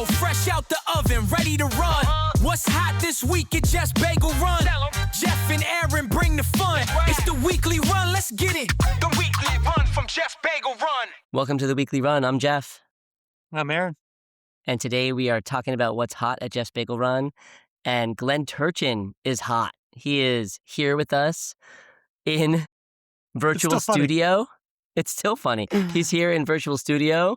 bro, fresh out the oven, ready to run. What's hot this week at Jeff's Bagel Run? Jeff and Aaron bring the fun. It's the weekly run, let's get it. The weekly run from Jeff's Bagel Run. Welcome to the Weekly Run. I'm Jeff. I'm Aaron. And today we are talking about what's hot at Jeff's Bagel Run. And Glen Turchin is hot. He is here with us in virtual studio. It's still funny. He's here in virtual studio.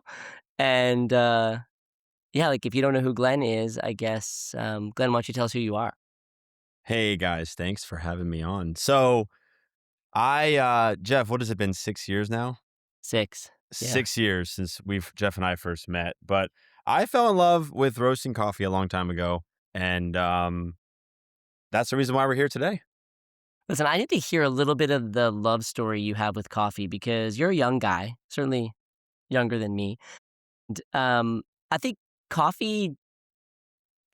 And if you don't know who Glen is, I guess, Glen, why don't you tell us who you are? Hey guys, thanks for having me on. So Jeff, what has it been, 6 years now? 6. Yeah. 6 years since Jeff and I first met, but I fell in love with roasting coffee a long time ago. And that's the reason why we're here today. Listen, I need to hear a little bit of the love story you have with coffee because you're a young guy, certainly younger than me. And, I think coffee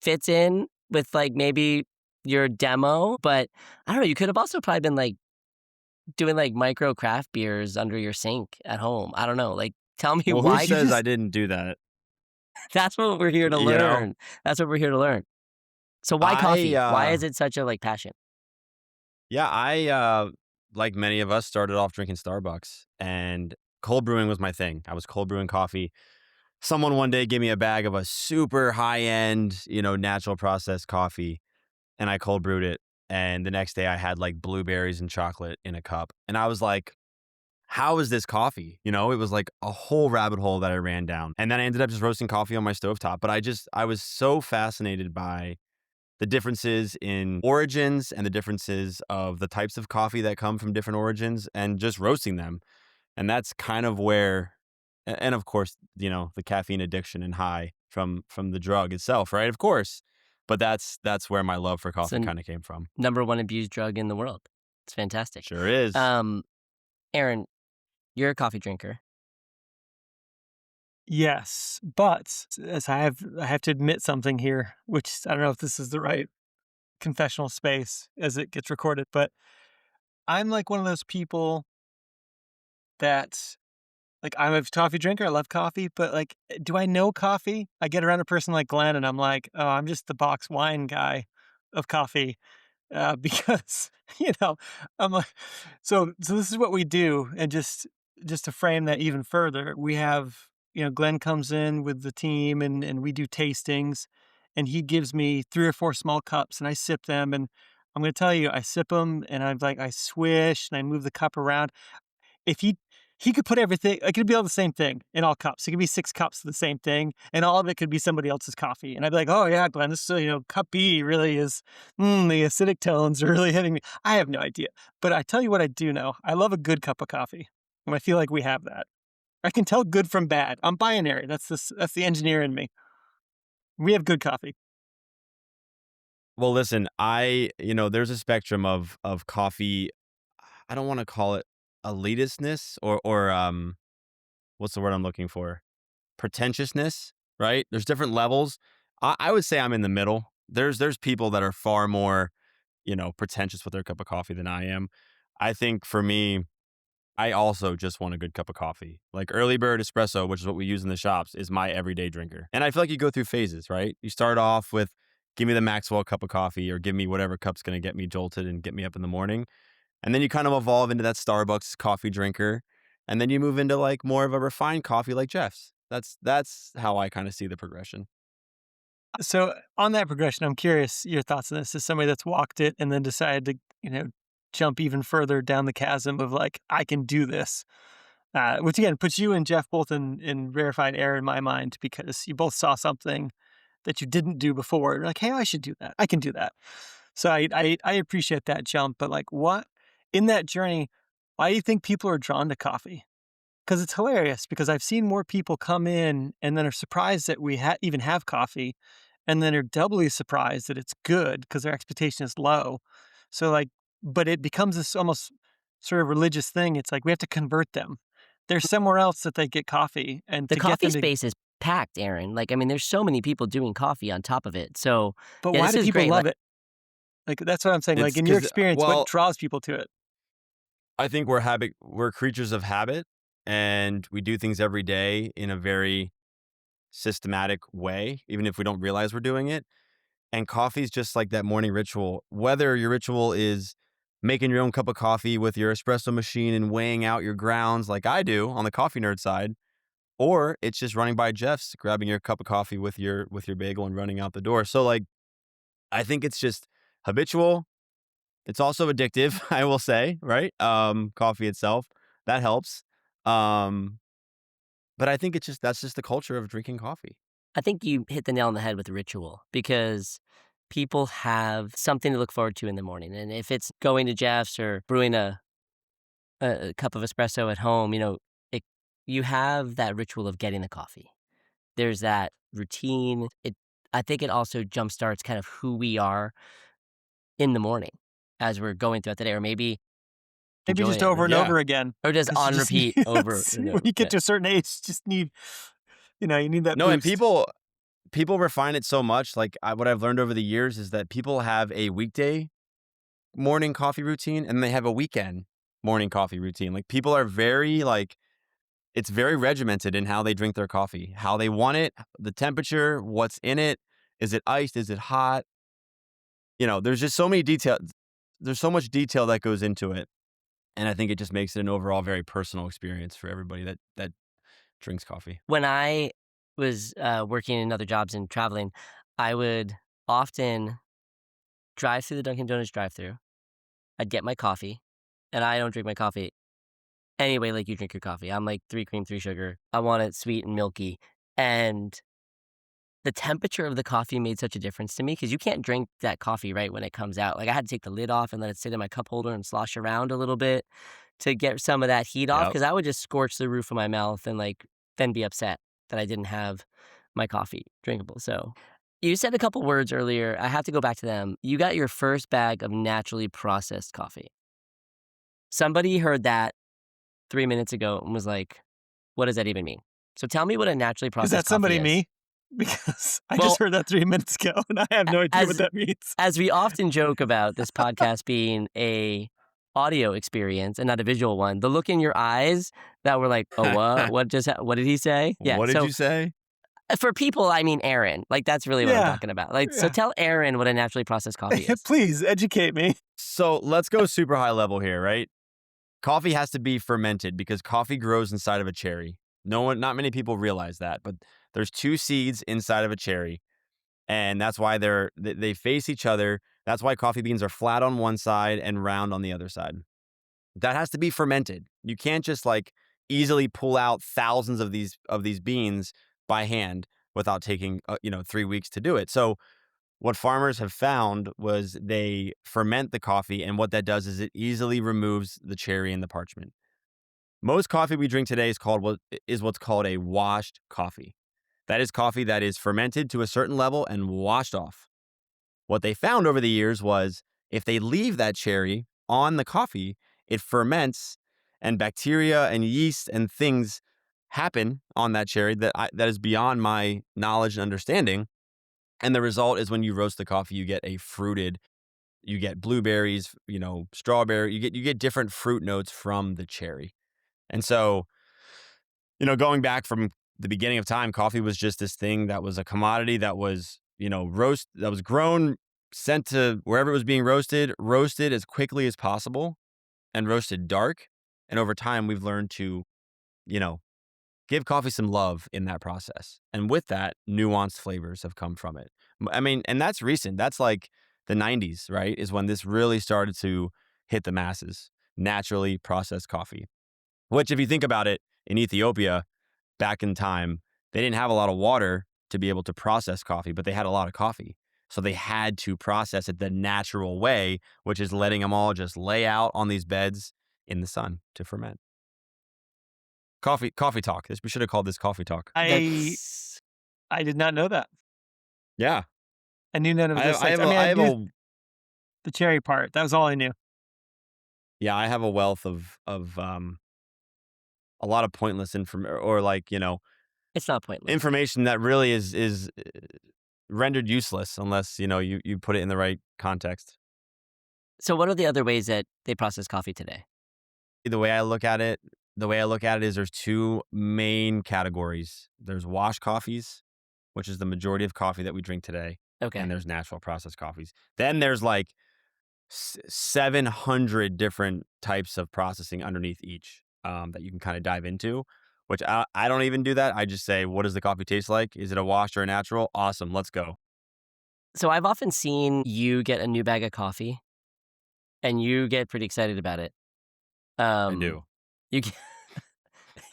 fits in with like maybe your demo, but I don't know, you could have also probably been like doing like micro craft beers under your sink at home. I don't know. Like, tell me why. Who says I didn't do that? That's what we're here to learn. That's what we're here to learn. So why coffee? Why is it such a like passion? Yeah, I like many of us started off drinking Starbucks, and cold brewing was my thing. I was cold brewing coffee. Someone one day gave me a bag of a super high end, natural processed coffee, and I cold brewed it. And the next day I had like blueberries and chocolate in a cup. And I was like, how is this coffee? It was like a whole rabbit hole that I ran down. And then I ended up just roasting coffee on my stovetop. But I was so fascinated by the differences in origins and the differences of the types of coffee that come from different origins and just roasting them. And that's kind of where, and of course, the caffeine addiction and high from the drug itself, right? Of course. But that's where my love for coffee kind of came from. Number one abused drug in the world. It's fantastic. Sure is. Aaron, you're a coffee drinker. Yes, but as I have to admit something here, which I don't know if this is the right confessional space as it gets recorded, but I'm like one of those people that, like, I'm a coffee drinker. I love coffee, but like, do I know coffee? I get around a person like Glenn and I'm like, oh, I'm just the box wine guy of coffee. Because, I'm like, so this is what we do. And just to frame that even further, we have, Glenn comes in with the team and we do tastings and he gives me 3 or 4 small cups and I sip them. And I'm going to tell you, I sip them and I'm like, I swish and I move the cup around. If he could put everything, it could be all the same thing in all cups. It could be 6 cups of the same thing, and all of it could be somebody else's coffee. And I'd be like, oh yeah, Glenn, this cup B really is, the acidic tones are really hitting me. I have no idea. But I tell you what I do know. I love a good cup of coffee. And I feel like we have that. I can tell good from bad. I'm binary. That's the engineer in me. We have good coffee. Well, listen, there's a spectrum of coffee. I don't want to call it elitistness or what's the word I'm looking for? Pretentiousness, right? There's different levels. I would say I'm in the middle. There's people that are far more, pretentious with their cup of coffee than I am. I think for me, I also just want a good cup of coffee. Like early bird espresso, which is what we use in the shops, is my everyday drinker. And I feel like you go through phases, right? You start off with, give me the Maxwell cup of coffee or give me whatever cup's going to get me jolted and get me up in the morning. And then you kind of evolve into that Starbucks coffee drinker. And then you move into like more of a refined coffee like Jeff's. That's how I kind of see the progression. So on that progression, I'm curious your thoughts on this as somebody that's walked it and then decided to, jump even further down the chasm of like, I can do this. Which again, puts you and Jeff both in rarefied air in my mind because you both saw something that you didn't do before. You're like, hey, I should do that. I can do that. So I appreciate that jump, but like what in that journey, why do you think people are drawn to coffee? Because it's hilarious because I've seen more people come in and then are surprised that we even have coffee and then are doubly surprised that it's good because their expectation is low. So like, but it becomes this almost sort of religious thing. It's like we have to convert them. There's somewhere else that they get coffee. And the coffee space is packed, Aaron. Like, I mean, there's so many people doing coffee on top of it. So, but why do people love it? Like, that's what I'm saying. Like, in your experience, what draws people to it? I think we're creatures of habit, and we do things every day in a very systematic way, even if we don't realize we're doing it. And coffee is just like that morning ritual. Whether your ritual is making your own cup of coffee with your espresso machine and weighing out your grounds like I do on the coffee nerd side, or it's just running by Jeff's, grabbing your cup of coffee with your bagel and running out the door. So like, I think it's just habitual. It's also addictive, I will say, right? Coffee itself, that helps. Um, but I think that's just the culture of drinking coffee. I think you hit the nail on the head with ritual because people have something to look forward to in the morning. And if it's going to Jeff's or brewing a cup of espresso at home, it, you have that ritual of getting the coffee. There's that routine. I think it also jumpstarts kind of who we are in the morning as we're going throughout the day, or maybe enjoy just it, over and Yeah. over again. or just 'Cause you on just repeat need- over and over. When you get Yeah. to a certain age, you just need, you need that No, and boost. people refine it so much. Like what I've learned over the years is that people have a weekday morning coffee routine and they have a weekend morning coffee routine. Like people are very like, it's very regimented in how they drink their coffee, how they want it, the temperature, what's in it. Is it iced? Is it hot? There's just so many details. There's so much detail that goes into it. And I think it just makes it an overall very personal experience for everybody that drinks coffee. When I was working in other jobs and traveling, I would often drive through the Dunkin' Donuts drive-thru. I'd get my coffee, and I don't drink my coffee anyway like you drink your coffee. I'm like 3 cream, 3 sugar. I want it sweet and milky. And the temperature of the coffee made such a difference to me because you can't drink that coffee right when it comes out. Like I had to take the lid off and let it sit in my cup holder and slosh around a little bit to get some of that heat off Yep. because I would just scorch the roof of my mouth and then be upset that I didn't have my coffee drinkable. So you said a couple words earlier. I have to go back to them. You got your first bag of naturally processed coffee. Somebody heard that 3 minutes ago and was like, what does that even mean? So tell me what a naturally Is processed that somebody coffee is. me? Because I Well, just heard that 3 minutes ago, and I have no idea as- what that means. As we often joke about this podcast being a audio experience and not a visual one, the look in your eyes that were like, oh, what? What did he say? Yeah. What did so you say? for people, I mean Aaron. Like that's really what I'm Yeah. talking about. So Yeah. tell Aaron what a naturally processed coffee is. Please educate me. So let's go super high level here, right? Coffee has to be fermented because coffee grows inside of a cherry. Not many people realize that, but there's 2 seeds inside of a cherry, and that's why they face each other. That's why coffee beans are flat on one side and round on the other side. That has to be fermented. You can't just like easily pull out thousands of these beans by hand without taking 3 weeks to do it. So what farmers have found was they ferment the coffee, and what that does is it easily removes the cherry and the parchment. Most coffee we drink today is what's called a washed coffee. That is coffee that is fermented to a certain level and washed off. What they found over the years was if they leave that cherry on the coffee, it ferments and bacteria and yeast and things happen on that cherry that is beyond my knowledge and understanding. And the result is when you roast the coffee, you get blueberries, strawberry, you get different fruit notes from the cherry. And so, going back from the beginning of time, coffee was just this thing that was a commodity that was, that was grown, sent to wherever it was being roasted as quickly as possible and roasted dark. And over time, we've learned to, give coffee some love in that process. And with that, nuanced flavors have come from it. I mean, and that's recent. That's like the 90s, right? Is when this really started to hit the masses, naturally processed coffee. Which, if you think about it, in Ethiopia, back in time, they didn't have a lot of water to be able to process coffee, but they had a lot of coffee. So they had to process it the natural way, which is letting them all just lay out on these beds in the sun to ferment. Coffee talk. We should have called this coffee talk. I did not know that. Yeah. I knew none of this. I knew the cherry part. That was all I knew. Yeah, I have a wealth of a lot of pointless information, or It's not pointless. information that really is rendered useless unless you put it in the right context. So what are the other ways that they process coffee today? The way I look at it, the way I look at it is there's two main categories. There's wash coffees, which is the majority of coffee that we drink today, Okay. and there's natural processed coffees. Then there's like 700 different types of processing underneath each that you can kind of dive into, which I don't even do that. I just say, what does the coffee taste like? Is it a wash or a natural? Awesome. Let's go. So I've often seen you get a new bag of coffee and you get pretty excited about it. I do. You get,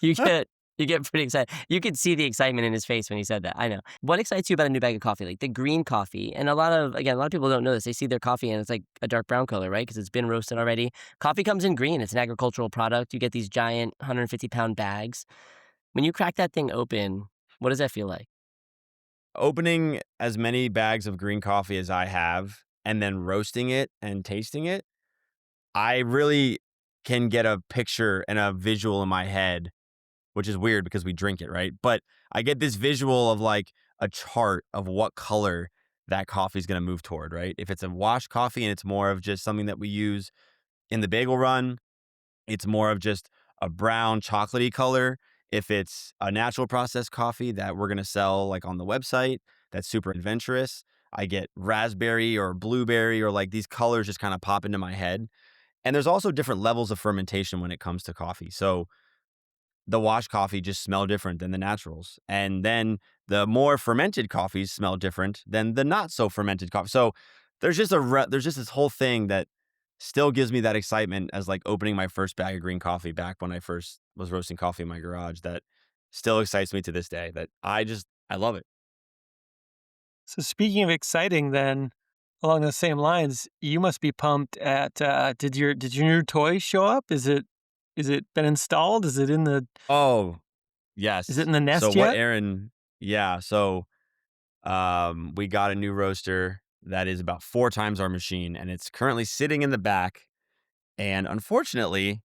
you get you get pretty excited. You could see the excitement in his face when he said that. I know. What excites you about a new bag of coffee? Like the green coffee. And a lot of people don't know this. They see their coffee and it's like a dark brown color, right? Because it's been roasted already. Coffee comes in green. It's an agricultural product. You get these giant 150-pound bags. When you crack that thing open, what does that feel like? Opening as many bags of green coffee as I have and then roasting it and tasting it, I really can get a picture and a visual in my head, which is weird because we drink it, right? But I get this visual of like a chart of what color that coffee is going to move toward, right? If it's a wash coffee and it's more of just something that we use in the bagel run, it's more of just a brown chocolatey color. If it's a natural processed coffee that we're going to sell like on the website, that's super adventurous, I get raspberry or blueberry or like these colors just kind of pop into my head. And there's also different levels of fermentation when it comes to coffee. So the wash coffee just smell different than the naturals. And then the more fermented coffees smell different than the not so fermented coffee. So there's just there's just this whole thing that still gives me that excitement as like opening my first bag of green coffee back when I first was roasting coffee in my garage, that still excites me to this day, that I love it. So speaking of exciting, then along those same lines, you must be pumped at. Did your new toy show up? Is it been installed? Is it in the Oh, yes. Is it in the nest So yet? what Aaron, yeah. So we got a new roaster that is about 4 times our machine, and it's currently sitting in the back. And unfortunately,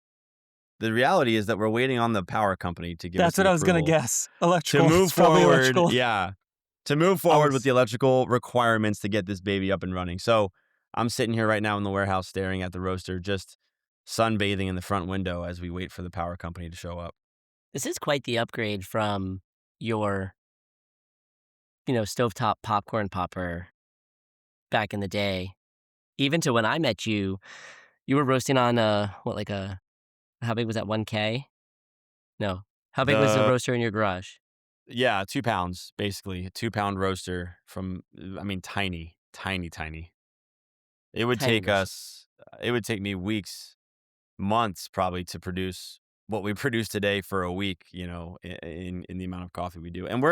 the reality is that we're waiting on the power company to give us That's the what I was going to approval guess. to Electrical. move It's probably forward. electrical. Yeah, to move I forward with was the electrical requirements to get this baby up and running. So I'm sitting here right now in the warehouse staring at the roaster, just sunbathing in the front window as we wait for the power company to show up. This is quite the upgrade from your, stovetop popcorn popper back in the day. Even to when I met you, you were roasting on how big was that, 1K? No. How big was the The roaster in your garage? Yeah, 2 pounds, basically. A 2-pound roaster from, I mean, tiny, tiny, tiny. It would Tiny take roaster. it would take me weeks, months probably to produce what we produce today for a week, in the amount of coffee we do. And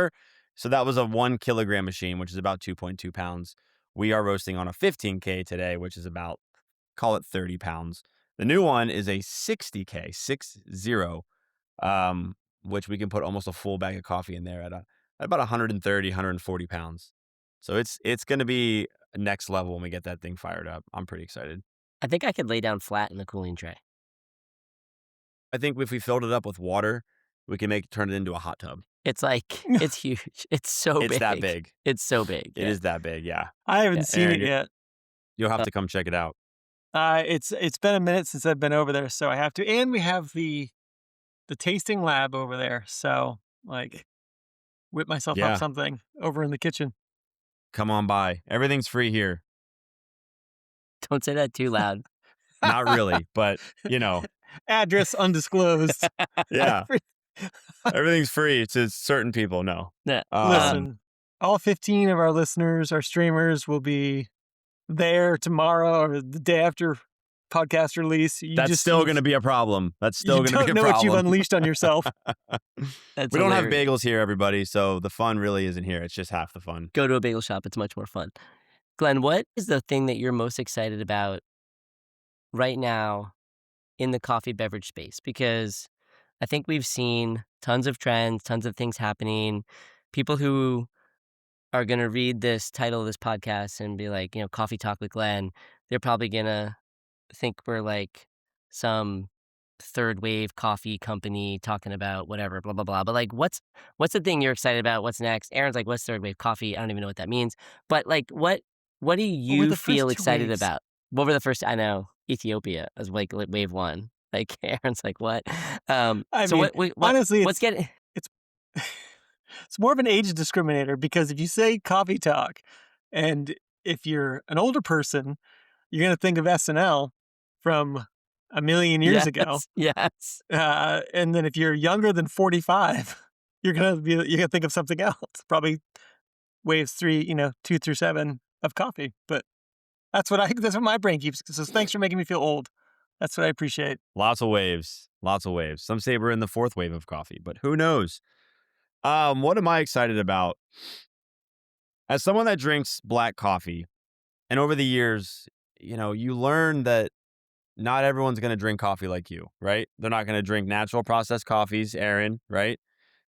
so that was a 1 kilogram machine, which is about 2.2 pounds. We are roasting on a 15K today, which is about, call it 30 pounds. The new one is a 60K, 60, which we can put almost a full bag of coffee in there at about 130, 140 pounds. So it's going to be next level when we get that thing fired up. I'm pretty excited. I think I could lay down flat in the cooling tray. I think if we filled it up with water, we can turn it into a hot tub. It's like, it's huge. It's so big. It's that big. It's so big. It is that big, yeah. I haven't Yeah. seen Aaron, it yet. You'll have to come check it out. It's been a minute since I've been over there, so I have to. And we have the tasting lab over there, so like whip myself Yeah. up something over in the kitchen. Come on by. Everything's free here. Don't say that too loud. Not really, but, Address undisclosed. yeah. Everything's free to certain people. No. Yeah. Listen, all 15 of our listeners, our streamers, will be there tomorrow or the day after podcast release. That's still going to be a problem. That's still You going to be a don't know problem. what you've unleashed on yourself. That's We don't have hilarious. bagels here, everybody, so the fun really isn't here. It's just half the fun. Go to a bagel shop. It's much more fun. Glenn, what is the thing that you're most excited about right now in the coffee beverage space? Because I think we've seen tons of trends, tons of things happening. People who are going to read this title of this podcast and be like, Coffee Talk with Glenn, they're probably going to think we're like some third wave coffee company talking about whatever, blah, blah, blah. But like, what's the thing you're excited about? What's next? Aaron's like, what's third wave coffee? I don't even know what that means. But like, what do What were you the feel first two excited waves? about? What were the first? I know Ethiopia as like wave one. Like Aaron's like, what? I So mean, honestly, what's getting? it's it's more of an age discriminator because if you say coffee talk, and if you're an older person, you're gonna think of SNL from a million years Yes, ago. yes. And then if you're younger than 45, you're gonna think of something else. Probably waves 3, 2 through 7 of coffee. But that's what my brain keeps. So thanks for making me feel old. That's what I appreciate. Lots of waves. Lots of waves. Some say we're in the fourth wave of coffee, but who knows? What am I excited about? As someone that drinks black coffee, and over the years, you learn that not everyone's going to drink coffee like you, right? They're not going to drink natural processed coffees, Aaron, right?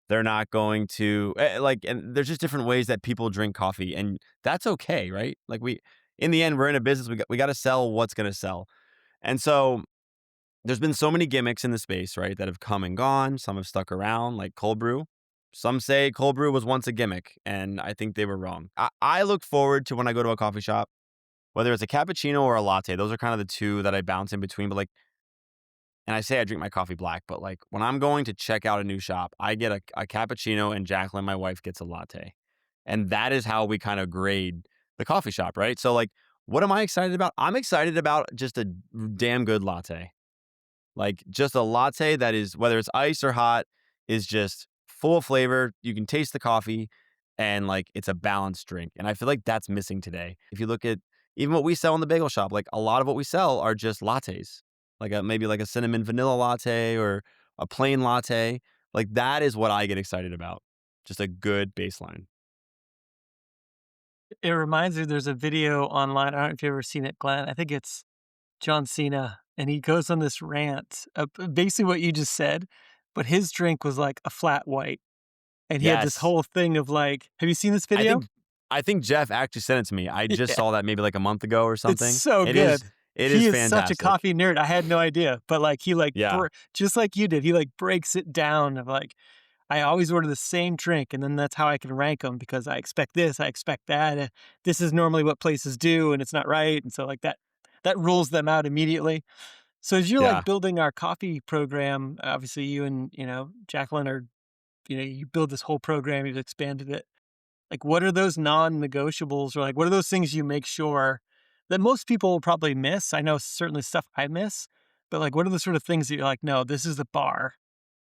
They're not going to and there's just different ways that people drink coffee, and that's okay, right? Like in the end, we're in a business. We got to sell what's going to sell, and so there's been so many gimmicks in the space, right, that have come and gone. Some have stuck around, like cold brew. Some say cold brew was once a gimmick, and I think they were wrong. I look forward to when I go to a coffee shop, whether it's a cappuccino or a latte. Those are kind of the two that I bounce in between. But and I say I drink my coffee black, but like when I'm going to check out a new shop, I get a cappuccino and Jacqueline, my wife, gets a latte. And that is how we kind of grade the coffee shop, right? So like, what am I excited about? I'm excited about just a damn good latte. Like just a latte that is, whether it's ice or hot, is just full of flavor. You can taste the coffee and like it's a balanced drink. And I feel like that's missing today. If you look at even what we sell in the bagel shop, like a lot of what we sell are just lattes, like maybe like a cinnamon vanilla latte or a plain latte. Like that is what I get excited about. Just a good baseline. It reminds me, there's a video online. I don't know if you've ever seen it, Glenn. I think it's John Cena, and he goes on this rant of basically what you just said, but his drink was like a flat white. And he had this Yes. whole thing of like, have you seen this I video? think I think Jeff actually sent it to me. I just Yeah, saw that maybe like a month ago or it's something. so good. It is He is such a fantastic. coffee nerd. I had no idea, but like Yeah. just like you did, he like breaks it down of like, I always order the same drink, and then that's how I can rank them because I expect this, I expect that. This is normally what places do, and it's not right, and so like that rules them out immediately. So as you're Yeah. like building our coffee program, obviously you and Jacqueline are you build this whole program, you've expanded it. Like, what are those non-negotiables, or like, what are those things you make sure that most people will probably miss? I know certainly stuff I miss, but like, what are the sort of things that you're like, no, this is the bar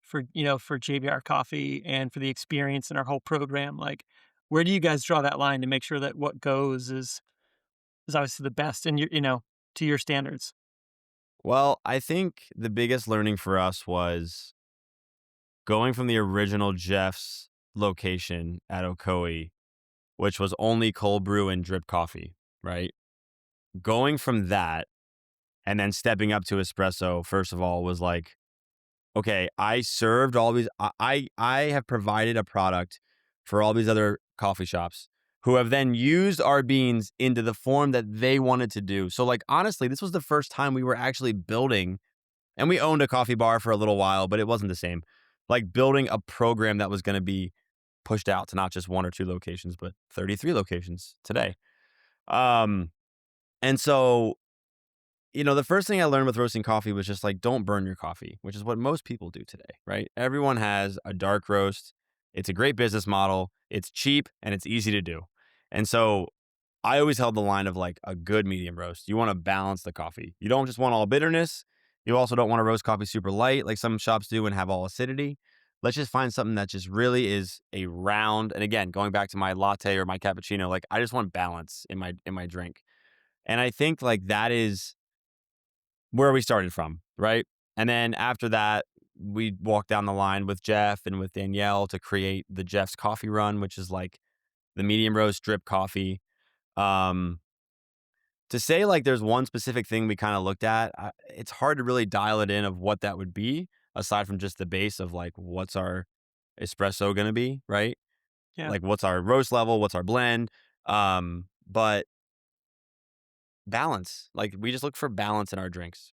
for JBR Coffee and for the experience in our whole program? Like, where do you guys draw that line to make sure that what goes is obviously the best and to your standards? Well, I think the biggest learning for us was going from the original Jeff's location at Ocoee, which was only cold brew and drip coffee, right? Going from that and then stepping up to espresso, first of all, was like, okay, I served all these, I have provided a product for all these other coffee shops who have then used our beans into the form that they wanted to do. So like, honestly, this was the first time we were actually building. And we owned a coffee bar for a little while, but it wasn't the same. Like building a program that was going to be pushed out to not just one or two locations, but 33 locations today. Um, and so, the first thing I learned with roasting coffee was just like, don't burn your coffee, which is what most people do today, right? Everyone has a dark roast. It's a great business model. It's cheap and it's easy to do. And so I always held the line of like a good medium roast. You want to balance the coffee. You don't just want all bitterness. You also don't want to roast coffee super light like some shops do and have all acidity. Let's just find something that just really is a round. And again, going back to my latte or my cappuccino, like I just want balance in my drink. And I think like that is where we started from, right? And then after that, we walked down the line with Jeff and with Danielle to create the Jeff's Coffee Run, which is like the medium roast drip coffee. Um, to say like there's one specific thing we kind of looked at, it's hard to really dial it in of what that would be aside from just the base of like what's our espresso going to be, right? Yeah. Like what's our roast level, what's our blend, but balance. Like we just look for balance in our drinks,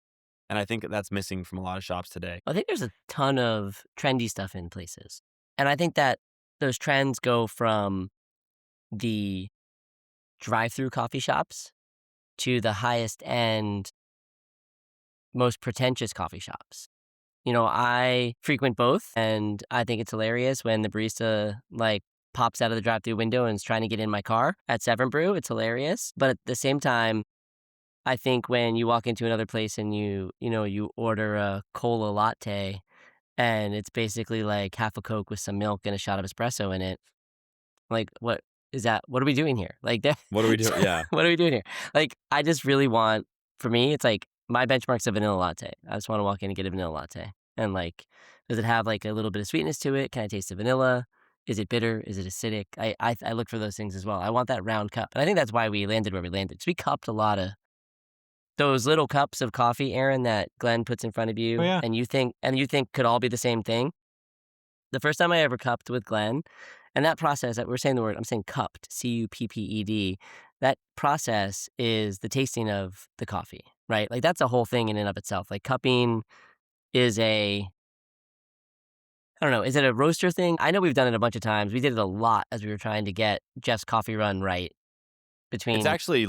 and I think that's missing from a lot of shops today. I think there's a ton of trendy stuff in places. And I think that those trends go from the drive-through coffee shops to the highest end most pretentious coffee shops. I frequent both, and I think it's hilarious when the barista pops out of the drive-through window and is trying to get in my car at Severn Brew. It's hilarious, but at the same time, I think when you walk into another place and you order a cola latte and it's basically like half a Coke with some milk and a shot of espresso in it, like what is that? What are we doing here? What do we do? Yeah. What are we doing here? I just really want, for me, it's like my benchmark's a vanilla latte. I just want to walk in and get a vanilla latte. And does it have a little bit of sweetness to it? Can I taste the vanilla? Is it bitter? Is it acidic? I look for those things as well. I want that round cup. And I think that's why we landed where we landed. So we cupped a lot of those little cups of coffee, Aaron, that Glenn puts in front of you, Oh, yeah. and you think could all be the same thing. The first time I ever cupped with Glenn, and that process, we're saying the word, I'm saying cupped, Cupped. That process is the tasting of the coffee, right? That's a whole thing in and of itself. Cupping is I don't know, is it a roaster thing? I know we've done it a bunch of times. We did it a lot as we were trying to get Jeff's coffee run right. It's actually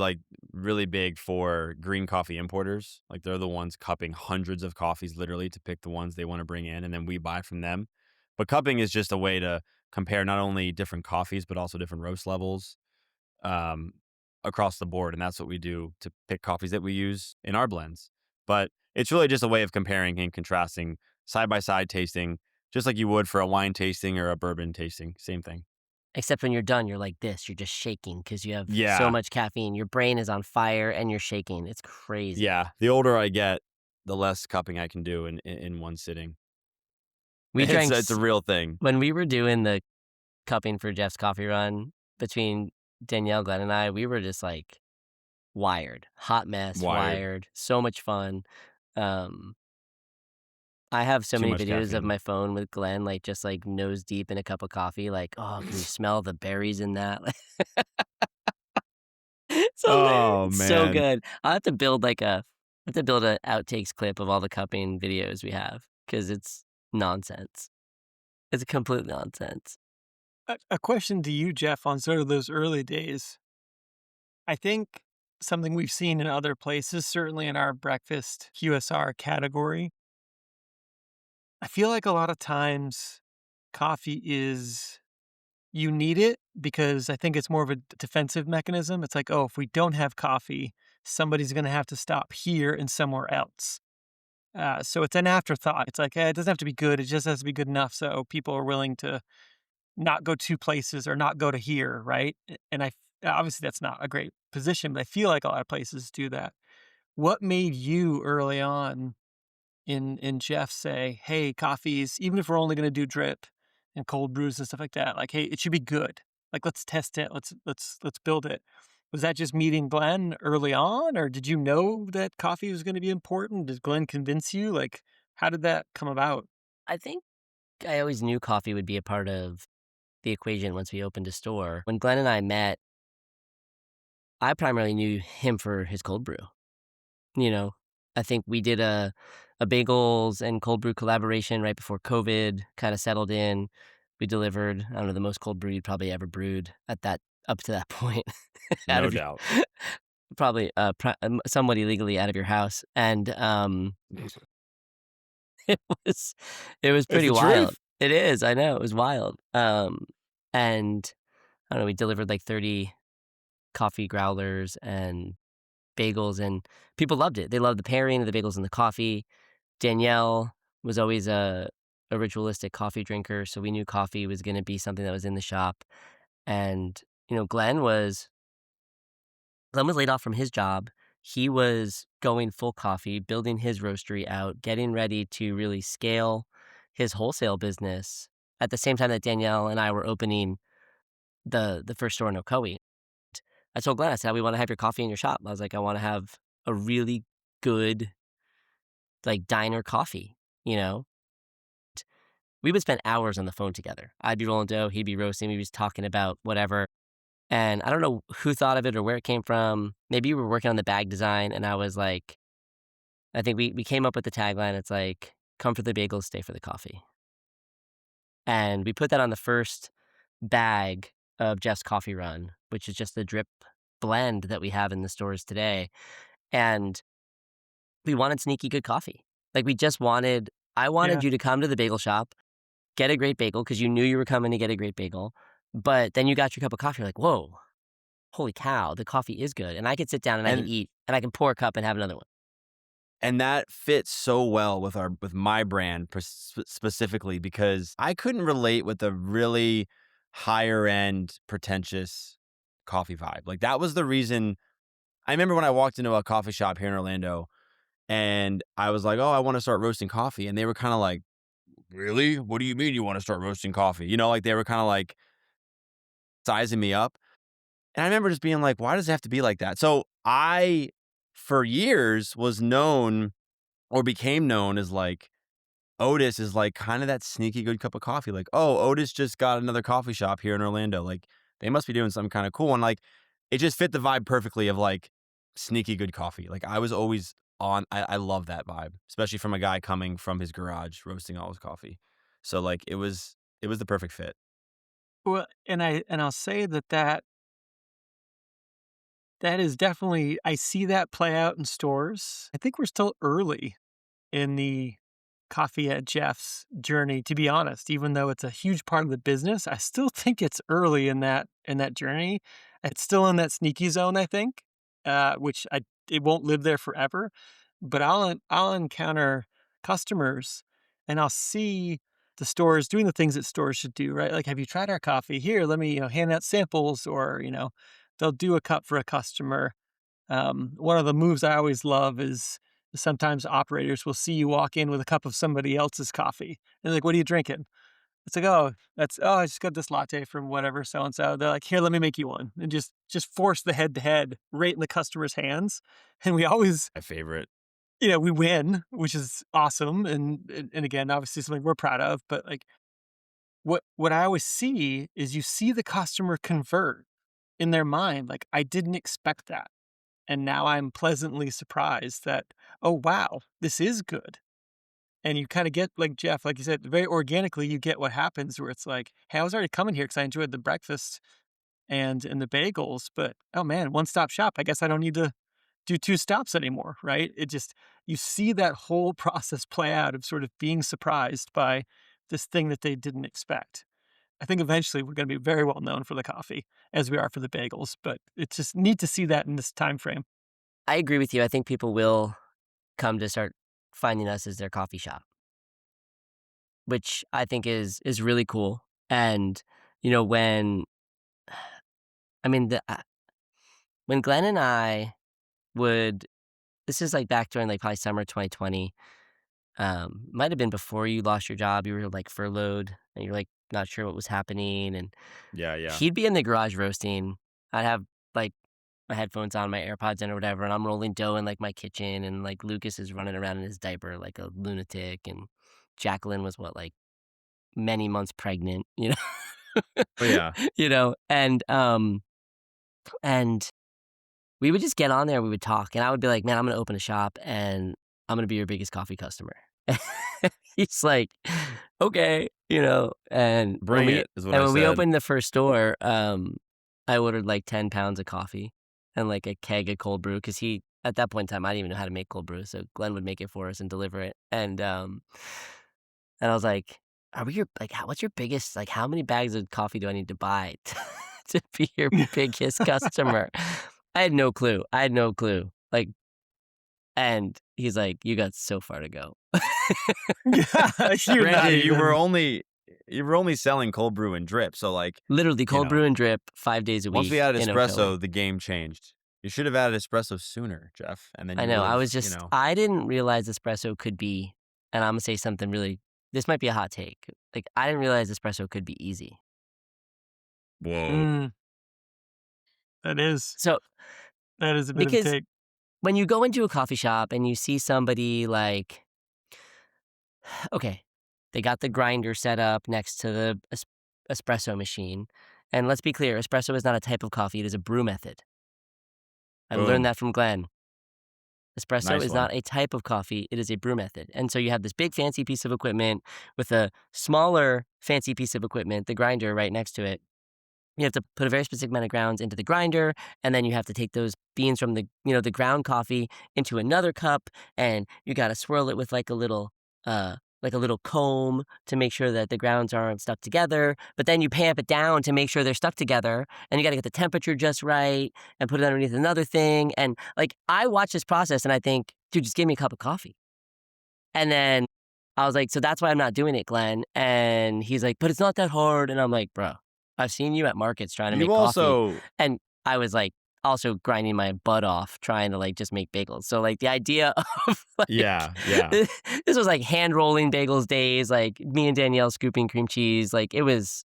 really big for green coffee importers. They're the ones cupping hundreds of coffees literally to pick the ones they want to bring in, and then we buy from them. But cupping is just a way to compare not only different coffees but also different roast levels across the board, and that's what we do to pick coffees that we use in our blends. But it's really just a way of comparing and contrasting, side by side tasting, just like you would for a wine tasting or a bourbon tasting. Same thing. Except when you're done, you're like this. You're just shaking because you have Yeah. so much caffeine. Your brain is on fire and you're shaking. It's crazy. Yeah. The older I get, the less cupping I can do in one sitting. It's a real thing. When we were doing the cupping for Jeff's coffee run between Danielle, Glenn, and I, we were just wired. Hot mess, wired. So much fun. I have so Too many much videos of caffeine. my phone with Glenn, just nose deep in a cup of coffee. Can you smell the berries in that? It's Oh, hilarious. So man. good. I have to build I have to build an outtakes clip of all the cupping videos we have because it's nonsense. It's complete nonsense. A question to you, Jeff, on sort of those early days. I think something we've seen in other places, certainly in our breakfast QSR category, I feel like a lot of times coffee you need it because I think it's more of a defensive mechanism. It's like, oh, if we don't have coffee, somebody's going to have to stop here and somewhere else. So it's an afterthought. It's like, it doesn't have to be good. It just has to be good enough so people are willing to not go two places or not go to here, right? And obviously that's not a great position, but I feel like a lot of places do that. What made you early on in Jeff say, hey, coffees, even if we're only going to do drip and cold brews and stuff like that, hey, it should be good. Let's test it. Let's build it. Was that just meeting Glenn early on, or did you know that coffee was going to be important? Did Glenn convince you? How did that come about? I think I always knew coffee would be a part of the equation once we opened a store. When Glenn and I met, I primarily knew him for his cold brew. I think we did a bagels and cold brew collaboration right before COVID kind of settled in. We delivered, I don't know, the most cold brew you'd probably ever brewed up to that point. No doubt. Probably somewhat illegally out of your house. And it was pretty wild. Truth. It is, I know, it was wild. And I don't know, we delivered 30 coffee growlers and bagels, and people loved it. They loved the pairing of the bagels and the coffee. Danielle was always a ritualistic coffee drinker, so we knew coffee was going to be something that was in the shop. And Glenn was laid off from his job. He was going full coffee, building his roastery out, getting ready to really scale his wholesale business at the same time that Danielle and I were opening the first store in Ocoee. I told Glenn, I said, we want to have your coffee in your shop. I was like, I want to have a really good diner coffee, We would spend hours on the phone together. I'd be rolling dough, he'd be roasting, we'd be talking about whatever. And I don't know who thought of it or where it came from. Maybe we were working on the bag design, and I was like, I think we came up with the tagline. It's come for the bagels, stay for the coffee. And we put that on the first bag of Jeff's Coffee Run, which is just the drip blend that we have in the stores today. And we wanted sneaky good coffee. Like I wanted Yeah. you to come to the bagel shop, get a great bagel because you knew you were coming to get a great bagel. But then you got your cup of coffee, you're like, whoa, holy cow, the coffee is good. And I could sit down and I can And eat and I can pour a cup and have another one. and that fits so well with my brand specifically because I couldn't relate with the really higher end pretentious coffee vibe. Like that was the reason. I remember when I walked into a coffee shop here in Orlando and I was like, "Oh, I want to start roasting coffee." And they were kind of like, "Really? What do you mean you want to start roasting coffee?" Like they were kind of like sizing me up. And I remember just being like, "Why does it have to be like that?" So I for years was known or became known as like Otis is like kind of that sneaky good cup of coffee. Like, oh, Otis just got another coffee shop here in Orlando. Like, they must be doing something kind of cool. And like, it just fit the vibe perfectly of like sneaky good coffee. Like, I was always I love that vibe, especially from a guy coming from his garage roasting all his coffee. So like, it was the perfect fit. Well, I'll say that is definitely, I see that play out in stores. I think we're still early in the coffee at Jeff's journey, to be honest. Even though it's a huge part of the business, I still think it's early in that journey. It's still in that sneaky zone, I think, which it won't live there forever. But I'll encounter customers and I'll see the stores doing the things that stores should do, right? Like, have you tried our coffee? Here, let me hand out samples, or they'll do a cup for a customer. One of the moves I always love is sometimes operators will see you walk in with a cup of somebody else's coffee. And they're like, "What are you drinking?" It's like, I just got this latte from whatever so and so. They're like, "Here, let me make you one," and just force the head to head right in the customer's hands. And we always, My favorite. we win, which is awesome. And again, obviously something we're proud of. But like, what I always see is you see the customer convert in their mind. Like, I didn't expect that. And now I'm pleasantly surprised that, oh, wow, this is good. And you kind of get, like Jeff, like you said, very organically, you get what happens where it's like, hey, I was already coming here because I enjoyed the breakfast and the bagels, but oh man, one stop shop. I guess I don't need to do two stops anymore, right? You see that whole process play out of sort of being surprised by this thing that they didn't expect. I think eventually we're going to be very well known for the coffee as we are for the bagels, but it's just neat to see that in this time frame. I agree with you. I think people will come to start finding us as their coffee shop, which I think is really cool. And when I mean when Glenn and I would this is like back during like probably summer 2020. Might have been before you lost your job. You were like furloughed and you're like not sure what was happening. And Yeah, yeah. he'd be in the garage roasting. I'd have like my headphones on, my AirPods in or whatever, and I'm rolling dough in like my kitchen, and like Lucas is running around in his diaper like a lunatic, and Jacqueline was like many months pregnant, Oh yeah. And we would just get on there, we would talk, and I would be like, "Man, I'm gonna open a shop, and I'm gonna be your biggest coffee customer." He's like, "Okay," and Bring it, is what I when we said. opened the first store, I ordered like 10 pounds of coffee and like a keg of cold brew because at that point in time, I didn't even know how to make cold brew, so Glenn would make it for us and deliver it, and I was like, "Are we what's your biggest, like, how many bags of coffee do I need to buy to be your biggest customer?" I had no clue. Like, and he's like, "You got so far to go." Yeah, you're not Granted, even. you were only selling cold brew and drip. So like, Literally cold know, brew and drip 5 days a week once we added in espresso, Ocala. the game changed. You should have added espresso sooner, Jeff, and then I you know. would I have, was just I didn't realize espresso could be, and I'm gonna say something really, this might be a hot take. Like, I didn't realize espresso could be easy. whoa. Mm, that is So, that is a bit of a because take. when you go into a coffee shop and you see somebody like, okay, they got the grinder set up next to the espresso machine. And let's be clear, espresso is not a type of coffee, it is a brew method. I learned Boom. that from Glenn. Espresso Nice is one. not a type of coffee, it is a brew method. And so you have this big fancy piece of equipment with a smaller fancy piece of equipment, the grinder right next to it. You have to put a very specific amount of grounds into the grinder, and then you have to take those beans from the ground coffee into another cup, and you got to swirl it with like a little comb to make sure that the grounds aren't stuck together. But then you tamp it down to make sure they're stuck together, and you got to get the temperature just right, and put it underneath another thing. And like I watch this process, and I think, dude, just give me a cup of coffee. And then I was like, so that's why I'm not doing it, Glenn. And he's like, but it's not that hard. And I'm like, bro, I've seen you at markets trying to You make coffee. also, And I was like, also grinding my butt off trying to like just make bagels. So like the idea of like, yeah. this was like hand rolling bagels days, like me and Danielle scooping cream cheese. Like it was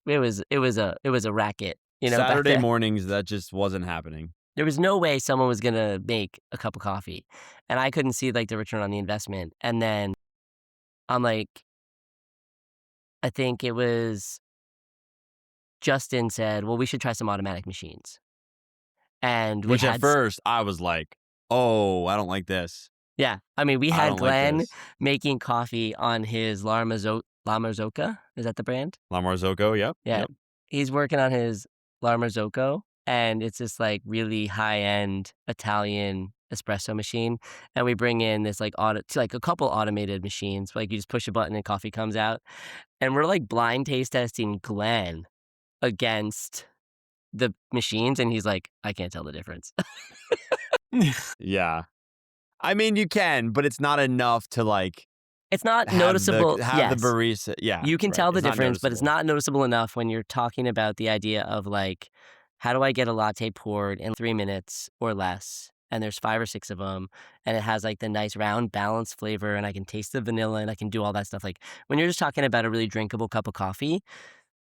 a racket, back Saturday then. mornings, that just wasn't happening. There was no way someone was going to make a cup of coffee, and I couldn't see like the return on the investment. And then I'm like, I think it was Justin said, well, we should try some automatic machines. And we Which at had, first I was like, oh, I don't like this. yeah, I mean, we I had don't like Glenn this. making coffee on his La Marzocco. Is that the brand? La Marzocco, yep. Yeah. Yep. He's working on his La Marzocco, and it's this like really high-end Italian espresso machine. And we bring in this like a couple automated machines. Like you just push a button and coffee comes out. And we're like blind taste testing Glenn against the machines, and he's like, I can't tell the difference. Yeah. I mean, you can, but it's not enough to like It's not have noticeable. the Yes. barista. Yeah. You can right. tell the It's not difference, but it's noticeable. not noticeable enough when you're talking about the idea of like, how do I get a latte poured in 3 minutes or less? And there's 5 or 6 of them, and it has like the nice round balanced flavor, and I can taste the vanilla, and I can do all that stuff. Like when you're just talking about a really drinkable cup of coffee,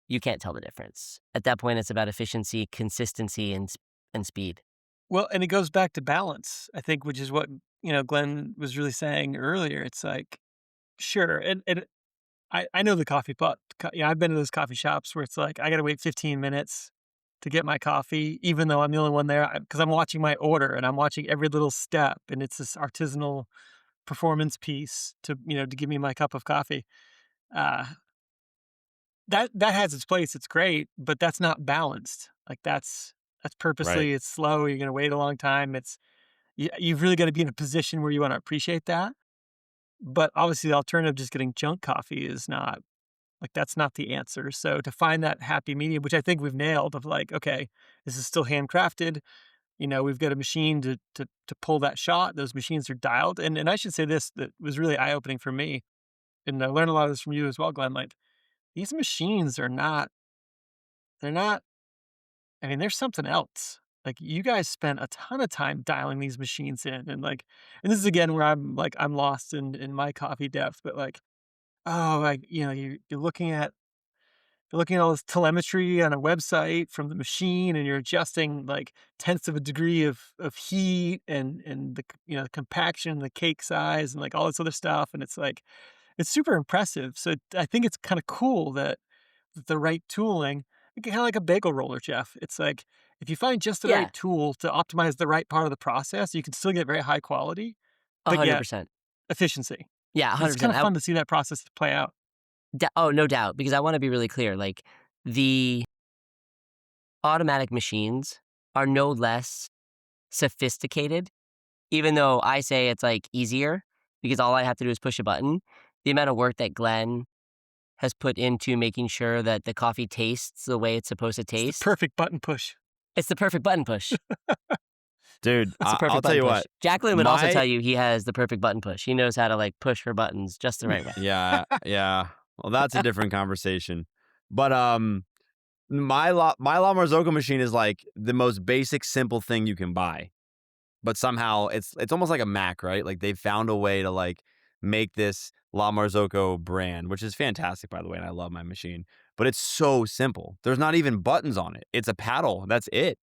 you can't tell the difference. At that point, it's about efficiency, consistency, and speed. Well, and it goes back to balance, I think, which is what, Glenn was really saying earlier. It's like, sure. And I know the coffee pot. I've been to those coffee shops where it's like, I got to wait 15 minutes to get my coffee, even though I'm the only one there, because I'm watching my order and I'm watching every little step. And it's this artisanal performance piece to give me my cup of coffee. Uh, that has its place. It's great, but that's not balanced. Like that's purposely, Right. it's slow. You're going to wait a long time. You've really got to be in a position where you want to appreciate that. But obviously the alternative, just getting junk coffee, is not like, that's not the answer. So to find that happy medium, which I think we've nailed, of like, okay, this is still handcrafted. We've got a machine to pull that shot. Those machines are dialed. And I should say this, that was really eye-opening for me. And I learned a lot of this from you as well, Glenn. Like, these machines they're not, I mean, there's something else. Like, you guys spent a ton of time dialing these machines in, and like, and this is again where I'm lost in my coffee depth, but like, oh, like, you're looking at all this telemetry on a website from the machine, and you're adjusting like tenths of a degree of heat and the compaction, the cake size, and like all this other stuff. And it's like, it's super impressive. So I think it's kind of cool that the right tooling, kind of like a bagel roller, Jeff. It's like, if you find just the Yeah, right tool to optimize the right part of the process, you can still get very high quality, but yet 100%. efficiency. Yeah, And it's kind 100%. of fun to see that process play out. Oh, no doubt, because I want to be really clear. Like the automatic machines are no less sophisticated, even though I say it's like easier because all I have to do is push a button. The amount of work that Glenn has put into making sure that the coffee tastes the way it's supposed to It's the taste. perfect button push. It's the perfect button push. Dude, It's the perfect I'll tell button you push. what. Jacqueline would also My tell you he has the perfect button push. He knows how to like push her buttons just the right way. yeah, yeah. Well, that's a different conversation. But my La Marzocco machine is like the most basic, simple thing you can buy. But somehow it's almost like a Mac, right? Like they've found a way to like make this La Marzocco brand, which is fantastic, by the way, and I love my machine. But it's so simple. There's not even buttons on it. It's a paddle. That's it.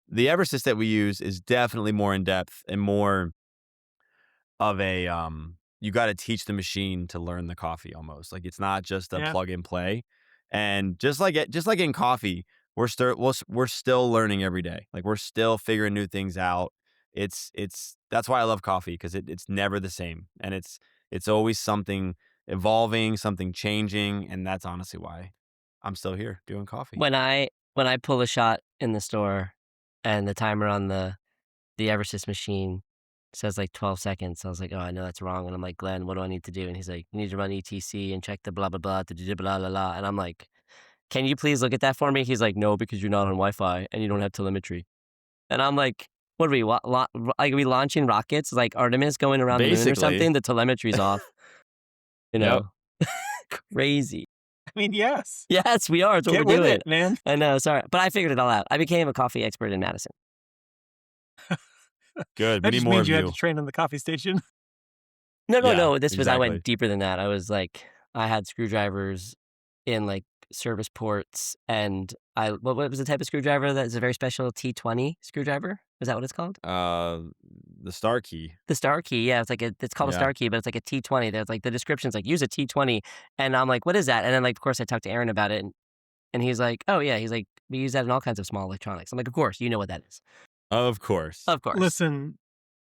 The EverSys that we use is definitely more in depth and more of a you got to teach the machine to learn the coffee almost. Like it's not just a Yeah. plug and play. And just like in coffee, we're still learning every day. Like we're still figuring new things out. It's that's why I love coffee, because it's never the same, and it's always something evolving, something changing, and that's honestly why I'm still here doing coffee. When I pull a shot in the store and the timer on the Eversys machine says like 12 seconds, I was like, oh, I know that's wrong. And I'm like, Glenn, what do I need to do? And he's like, you need to run ETC and check the blah, blah, blah, blah, blah, blah. And I'm like, can you please look at that for me? He's like, no, because you're not on Wi-Fi and you don't have telemetry. And I'm like, what are we, like, are we launching rockets like Artemis going around the moon or Basically. something? The telemetry's off. You Yep. know, crazy. I mean, yes. Yes, we are. It's what Get we're with doing. it, man. I know, sorry. But I figured it all out. I became a coffee expert in Madison. Good. We That need just more means of you had you. to train in the coffee station. No. Yeah, This was, I exactly. went deeper than that. I was like, I had screwdrivers in like service ports, and what was the type of screwdriver that's a very special T20 screwdriver? Is that what it's called? The star key. The star key, yeah. It's called a Yeah. star key, but it's like a T20. There's like the description's like use a T20, and I'm like, what is that? And then like, of course, I talked to Aaron about it, and he's like, oh yeah, he's like, we use that in all kinds of small electronics. I'm like, of course, you know what that is. Of course. Of course. Listen,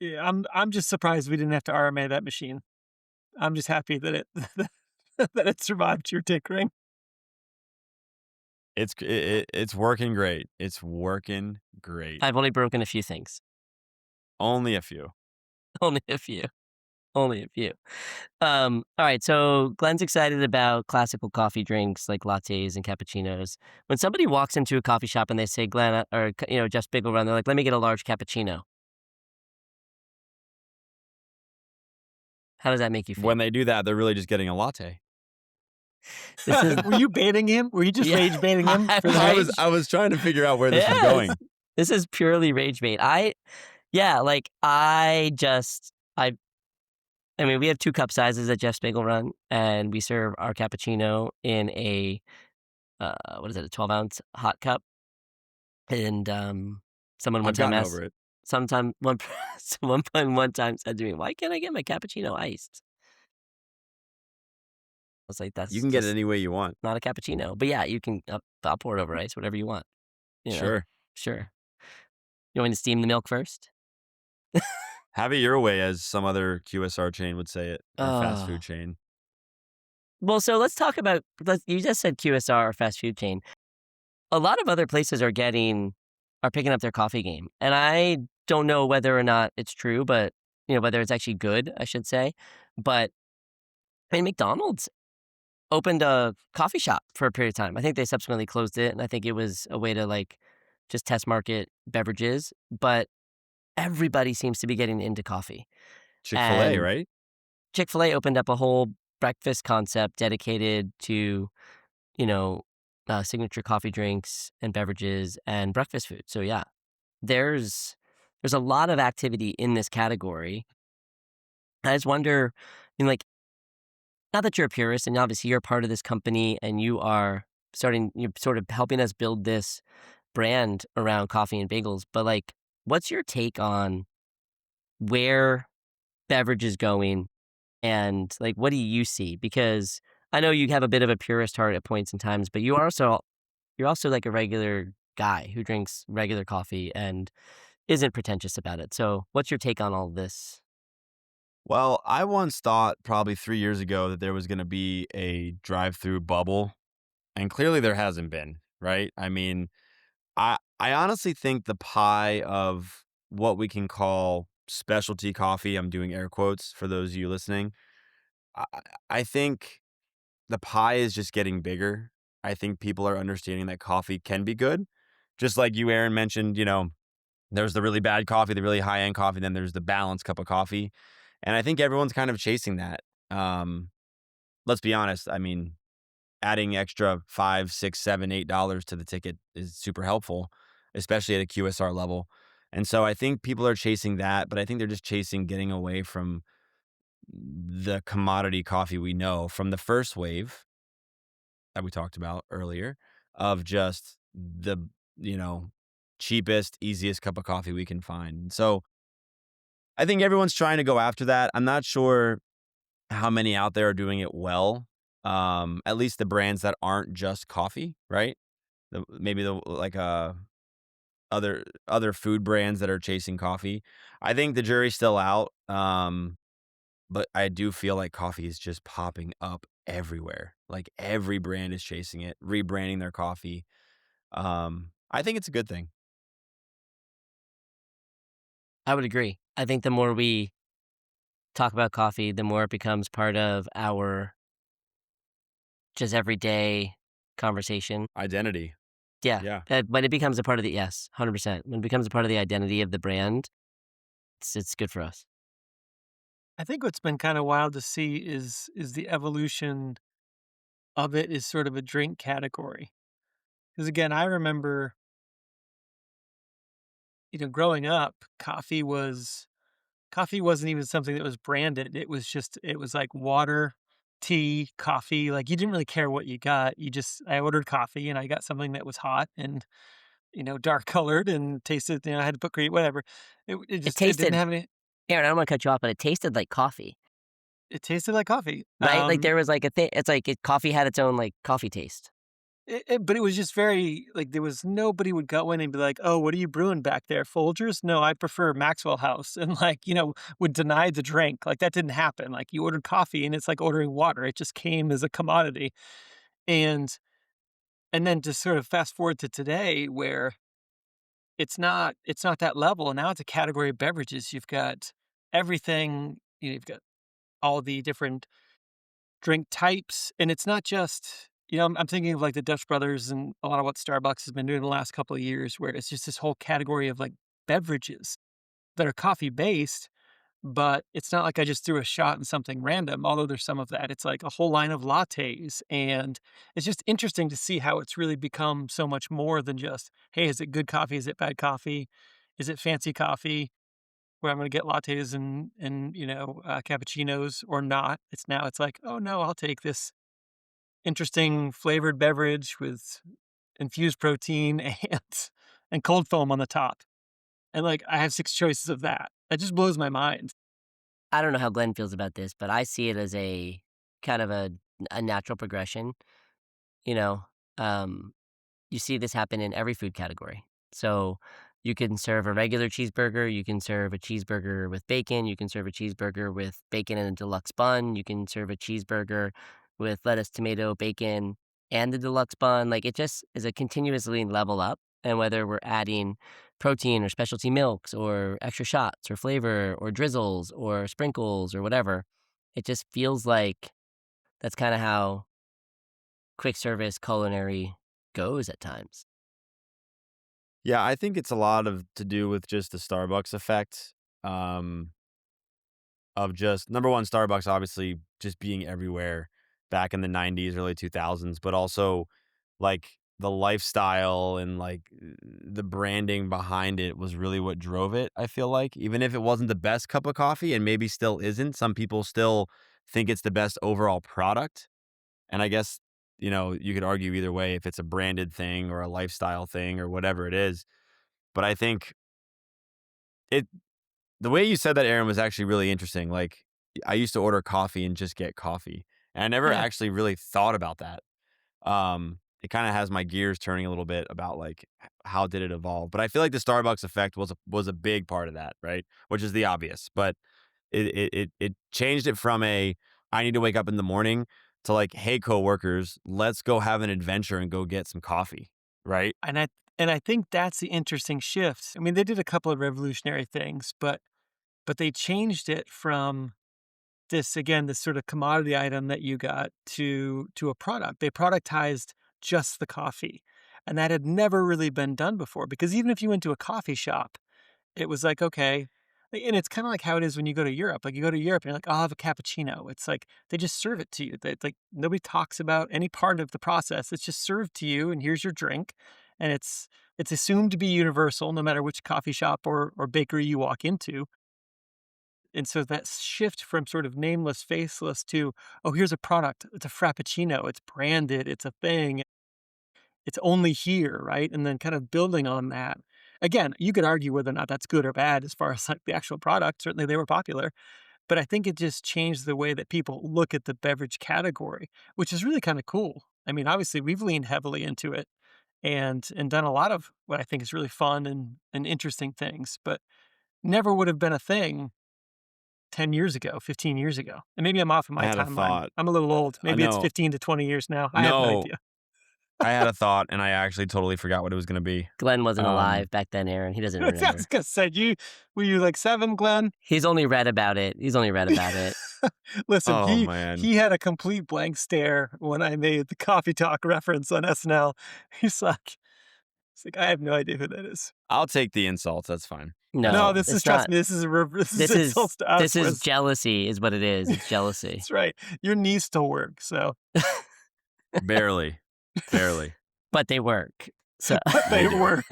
yeah, I'm just surprised we didn't have to RMA that machine. I'm just happy that it that it survived your tinkering. It's working great. It's working great. I've only broken a few things. Only a few. Only a few. Only a few. All right. So Glenn's excited about classical coffee drinks like lattes and cappuccinos. When somebody walks into a coffee shop and they say, Glenn, or Jeff Bagel Run, they're like, let me get a large cappuccino. How does that make you feel? When they do that, they're really just getting a latte. This is Were you baiting him? Were you just Yeah. rage baiting him for the I rage? was trying to figure out where this was Yes. going. This is purely rage bait. I mean, we have 2 cup sizes at Jeff's Bagel Run, and we serve our cappuccino in a, a 12-ounce hot cup. And someone one I've time gotten asked, over it. someone one time said to me, why can't I get my cappuccino iced? I was like, that's You can get it just any way you want. not a cappuccino. But yeah, you can, I'll pour it over ice, whatever you want. You know? Sure. You want me to steam the milk first? Have it your way, as some other QSR chain would say it, or fast Oh. food chain. Well, so let's talk about, you just said QSR or fast food chain. A lot of other places are picking up their coffee game. And I don't know whether or not it's true, but, whether it's actually good, I should say. But, I mean, McDonald's opened a coffee shop for a period of time. I think they subsequently closed it. And I think it was a way to like just test market beverages. But everybody seems to be getting into coffee. Chick-fil-A, And right? Chick-fil-A opened up a whole breakfast concept dedicated to, signature coffee drinks and beverages and breakfast food. So yeah, there's a lot of activity in this category. I just wonder, like, not that you're a purist, and obviously you're a part of this company, and you're sort of helping us build this brand around coffee and bagels. But like, what's your take on where beverage is going, and like, what do you see? Because I know you have a bit of a purist heart at points and times, but you're also like a regular guy who drinks regular coffee and isn't pretentious about it. So what's your take on all of this? Well, I once thought probably 3 years ago that there was going to be a drive-through bubble, and clearly there hasn't been, right? I mean, I honestly think the pie of what we can call specialty coffee, I'm doing air quotes for those of you listening, I, I think the pie is just getting bigger. I think people are understanding that coffee can be good. Just like you, Aaron, mentioned, there's the really bad coffee, the really high-end coffee, then there's the balanced cup of coffee. And I think everyone's kind of chasing that. Let's be honest. I mean, adding extra $5, $6, $7, $8 to the ticket is super helpful, especially at a QSR level. And so I think people are chasing that, but I think they're just chasing getting away from the commodity coffee we know from the first wave that we talked about earlier of just the, cheapest, easiest cup of coffee we can find. So I think everyone's trying to go after that. I'm not sure how many out there are doing it well. At least the brands that aren't just coffee, right? Other food brands that are chasing coffee. I think the jury's still out. But I do feel like coffee is just popping up everywhere. Like every brand is chasing it, rebranding their coffee. I think it's a good thing. I would agree. I think the more we talk about coffee, the more it becomes part of our just everyday conversation. Identity. Yeah, Yeah. when it becomes a part of the yes, 100%. When it becomes a part of the identity of the brand, it's good for us. I think what's been kind of wild to see is the evolution of it is sort of a drink category. Because again, I remember, growing up, coffee wasn't even something that was branded. It was like water, tea, coffee. Like you didn't really care what you got. I ordered coffee and I got something that was hot and, dark colored and tasted, I had to put cream, whatever. It It didn't tasted have any, Aaron, I don't wanna cut you off, but it tasted like coffee, it tasted like coffee. right? Like, there was, like, a thing it's like coffee had its own, like, coffee taste. But it was just very like there was nobody would go in and be like, "Oh, what are you brewing back there, Folgers?" No, I prefer Maxwell House, and like would deny the drink. Like that didn't happen. Like you ordered coffee, and it's like ordering water. It just came as a commodity, and then to sort of fast forward to today, where it's not that level, and now it's a category of beverages. You've got everything. You've got all the different drink types, and it's not just I'm thinking of, like, the Dutch Brothers and a lot of what Starbucks has been doing the last couple of years, where it's just this whole category of, like, beverages that are coffee-based, but it's not like I just threw a shot in something random, although there's some of that. It's like a whole line of lattes, and it's just interesting to see how it's really become so much more than just, "Hey, is it good coffee? Is it bad coffee? Is it fancy coffee where I'm gonna get lattes and cappuccinos or not?" It's like, "Oh, no, I'll take this interesting flavored beverage with infused protein and cold foam on the top." And, like, I have 6 choices of that. That just blows my mind. I don't know how Glenn feels about this, but I see it as a kind of a natural progression, you know? Um, you see this happen in every food category. So, you can serve a regular cheeseburger, you can serve a cheeseburger with bacon, you can serve a cheeseburger with bacon and a deluxe bun, you can serve a cheeseburger with lettuce, tomato, bacon, and the deluxe bun. Like, it just is a continuously level up, and whether we're adding protein or specialty milks or extra shots or flavor or drizzles or sprinkles or whatever, it just feels like that's kinda how quick service culinary goes at times. Yeah, I think it's a lot of to do with just the Starbucks effect. Um, of just number one, Starbucks obviously just being everywhere back in the 90s, early 2000s, but also like the lifestyle and like the branding behind it was really what drove it. I feel like, even if it wasn't the best cup of coffee and maybe still isn't, some people still think it's the best overall product. And I guess, you could argue either way if it's a branded thing or a lifestyle thing or whatever it is. But I think it the way you said that, Aaron, was actually really interesting. Like, I used to order coffee and just get coffee, and I never Yeah. actually really thought about that. It kind of has my gears turning a little bit about like how did it evolve. But I feel like the Starbucks effect was a big part of that, right? Which is the obvious, but it changed it from a I need to wake up in the morning to like, hey, coworkers, let's go have an adventure and go get some coffee, right? And I think that's the interesting shift. I mean, they did a couple of revolutionary things, but they changed it from this sort of commodity item that you got to a product. They productized just the coffee, and that had never really been done before, because even if you went to a coffee shop, it was like, okay. And it's kind of like how it is when you go to Europe. Like you go to Europe and you're like, "Oh, I'll have a cappuccino." It's like they just serve it to you. Like nobody talks about any part of the process. It's just served to you, and here's your drink. And it's assumed to be universal, no matter which coffee shop or bakery you walk into. And so that shift from sort of nameless, faceless to, oh, here's a product. It's a frappuccino. It's branded. It's a thing. It's only here, right? And then kind of building on that. Again, you could argue whether or not that's good or bad as far as like the actual product. Certainly they were popular, but I think it just changed the way that people look at the beverage category, which is really kind of cool. I mean, obviously we've leaned heavily into it and done a lot of what I think is really fun and interesting things, but never would have been a thing 10 years ago, 15 years ago. And maybe I'm off in I my had a timeline. thought. I'm a little old. Maybe it's know. 15 to 20 years now. I have no No, idea. I had a thought, and I actually totally forgot what it was going to be. Glenn wasn't Um, alive back then, Aaron. He doesn't I was remember. gonna say, were you like 7, Glenn? He's only read about it. Listen, Oh, man. he had a complete blank stare when I made the coffee talk reference on SNL. He's like, I have no idea who that is. I'll take the insults. That's fine. No, No, this is it's trust not. me. This is This is insults to us. this is whereas- jealousy, is what it is. It's jealousy. That's right. Your knees still work, so Barely. But they work. So but they do. work.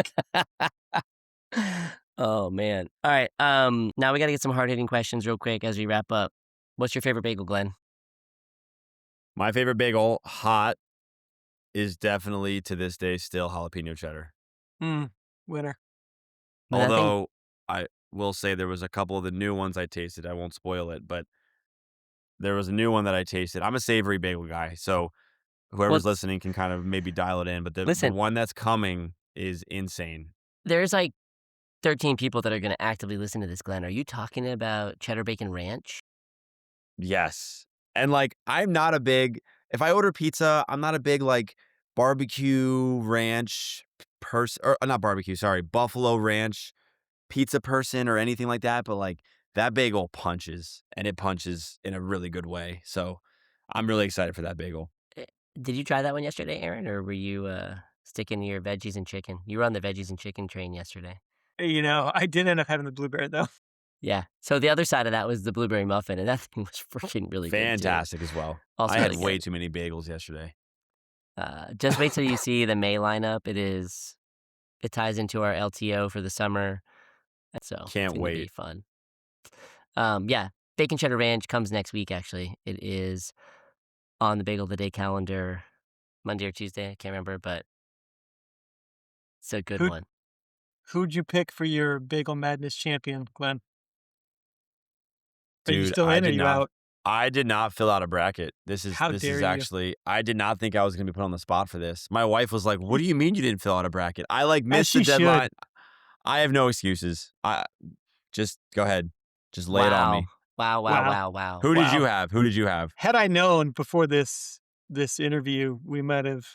Oh man. All right. Now we got to get some hard-hitting questions real quick as we wrap up. What's your favorite bagel, Glenn? My favorite bagel, hot, is definitely to this day still jalapeno cheddar. Winner. But I think- Although I will say there was a couple of the new ones I tasted. I won't spoil it, but there was a new one that I tasted. I'm a savory bagel guy, so whoever's listening can kind of maybe dial it in. But the Listen. one that's coming is insane. There's like 13 people that are going to actively listen to this, Glenn. Are you talking about cheddar bacon ranch? Yes. And like, I'm not a big, if I order pizza, I'm not a big like barbecue ranch person, or not barbecue, sorry, buffalo ranch pizza person or anything like that. But like, that bagel punches, and it punches in a really good way. So I'm really excited for that bagel. Did you try that one yesterday, Aaron, or were you sticking to your veggies and chicken? You were on the veggies and chicken train yesterday. I did end up having the blueberry though. Yeah. So the other side of that was the blueberry muffin, and that thing was freaking really Fantastic as well. Also I had really way good. too many bagels yesterday. Just wait till you see the May lineup. It ties into our LTO for the summer. So Can't it's gonna wait. be fun. Yeah. Bacon cheddar ranch comes next week, actually. It is on the Bagel of the Day calendar, Monday or Tuesday. I can't remember, but it's a good one. Who'd you pick for your Bagel Madness champion, Glenn? Are you Dude, still in or you out? I did not fill out a bracket. How dare you. Actually, I did not think I was going to be put on the spot for this. My wife was like, "What do you mean you didn't fill out a bracket?" I like missed the she should. deadline. I have no excuses. Just go ahead. Just lay it on me. Wow. Who did you have? Had I known before this interview, we might have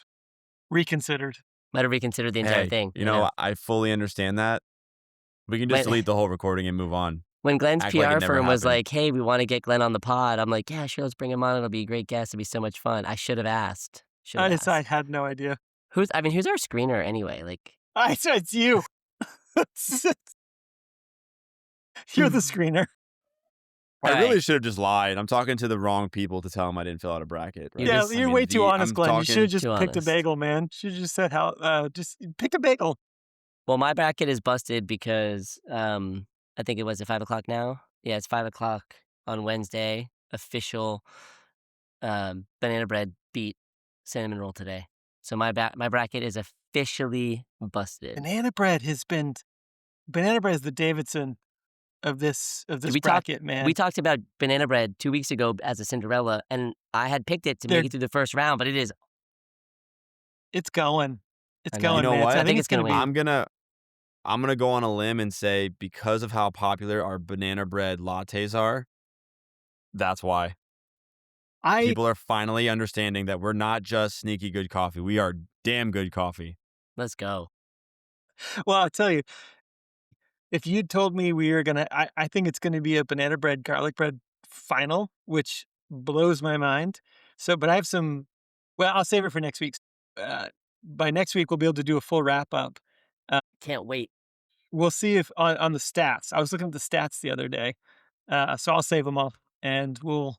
reconsidered. Might have reconsidered the entire Hey, thing. You know, I fully understand that. We can just delete the whole recording and move on. When Glenn's Act like it PR never firm was happened. like, "Hey, we want to get Glenn on the pod," I'm like, "Yeah, sure, let's bring him on. It'll be a great guest. It'll be so much fun." I should have asked. I had no idea. Who's our screener anyway? Like, It's you. You're the screener. I All really right. should have just lied. I'm talking to the wrong people to tell them I didn't fill out a bracket. Right? Yeah, just- you're way too honest, Glenn. You should have just Too picked a honest. bagel, man. Should have just said just pick a bagel. Well, my bracket is busted because I think it was at 5:00 now. Yeah, it's 5:00 on Wednesday. Official banana bread beat cinnamon roll today. So my bracket is officially busted. Banana bread is the Davidson of this bracket, man. We talked about banana bread 2 weeks ago as a Cinderella, and I had picked it to make it through the first round, but it's going. It's I know. going, You know man. what? I I think it's gonna win. I'm gonna go on a limb and say because of how popular our banana bread lattes are, that's why. People are finally understanding that we're not just sneaky good coffee. We are damn good coffee. Let's go. Well, I'll tell you, if you'd told me we were gonna, I think it's gonna be a banana bread, garlic bread final, which blows my mind. So, but I have some. Well, I'll save it for next week. By next week, we'll be able to do a full wrap up. Can't wait. We'll see if on the stats. I was looking at the stats the other day, so I'll save them all, and we'll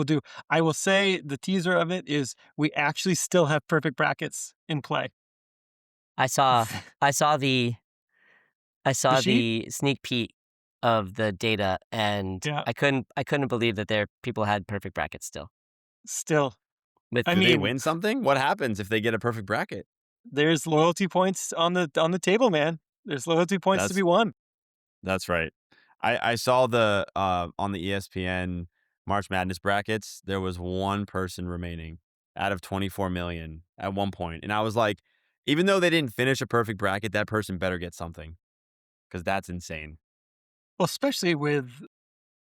do. I will say the teaser of it is we actually still have perfect brackets in play. I saw the sheet? sneak peek of the data, and Yeah. I couldn't believe that people had perfect brackets still. Still, With I Do they mean- win something? What happens if they get a perfect bracket? there's loyalty points on the table, man. There's loyalty points to be won. That's right. I saw the on the ESPN March Madness brackets, there was one person remaining out of 24 million at one point. And I was like, even though they didn't finish a perfect bracket, that person better get something because that's insane. Well, especially with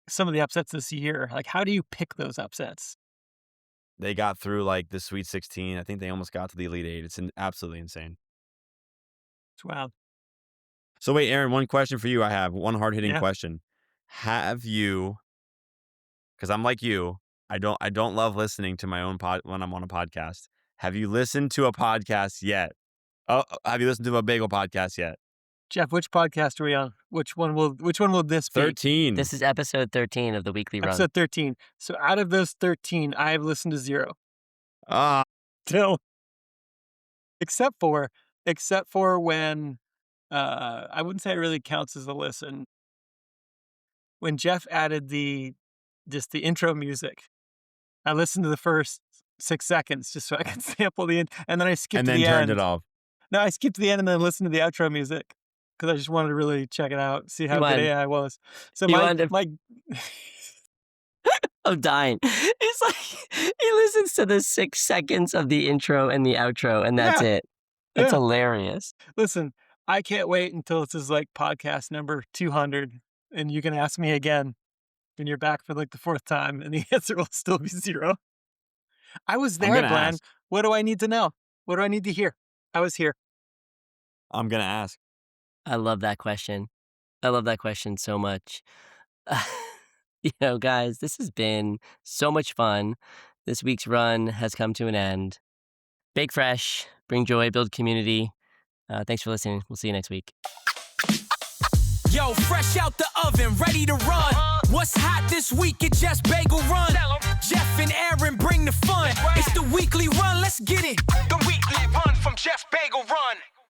some of the upsets this year. Like, how do you pick those upsets? They got through like the Sweet 16. I think they almost got to the Elite Eight. It's absolutely insane. It's wild. So wait, Aaron, one question for you. I have one hard-hitting Yeah. question. Have you, because I'm like you, I don't love listening to my own pod when I'm on a podcast. Have you listened to a podcast yet? Oh, have you listened to a Bagel podcast yet? Jeff, which podcast are we on? Which one will this be? 13. This is episode 13 of the weekly run. Episode 13. So out of those 13, I have listened to 0. Ah, Still. Except for when I wouldn't say it really counts as a listen. When Jeff added the intro music, I listened to the first 6 seconds just so I could sample the end, and then I skipped and to then the turned end. it off. No, I skipped to the end and then listened to the outro music because I just wanted to really check it out, see how good AI was. So my I'm dying. It's like he listens to the 6 seconds of the intro and the outro, and that's it. It's hilarious. Listen, I can't wait until this is like podcast number 200, and you can ask me again when you're back for like the 4th time, and the answer will still be 0. I was there, gonna Glenn. ask. What do I need to know? What do I need to hear? I was here. I'm going to ask. I love that question. I love that question so much. You know, guys, this has been so much fun. This week's run has come to an end. Bake fresh, bring joy, build community. Thanks for listening. We'll see you next week. Yo, fresh out the oven, ready to run. What's hot this week at Just Bagel Run? Jeff and Aaron bring the fun. It's the weekly run, let's get it. The weekly run from Just Bagel Run.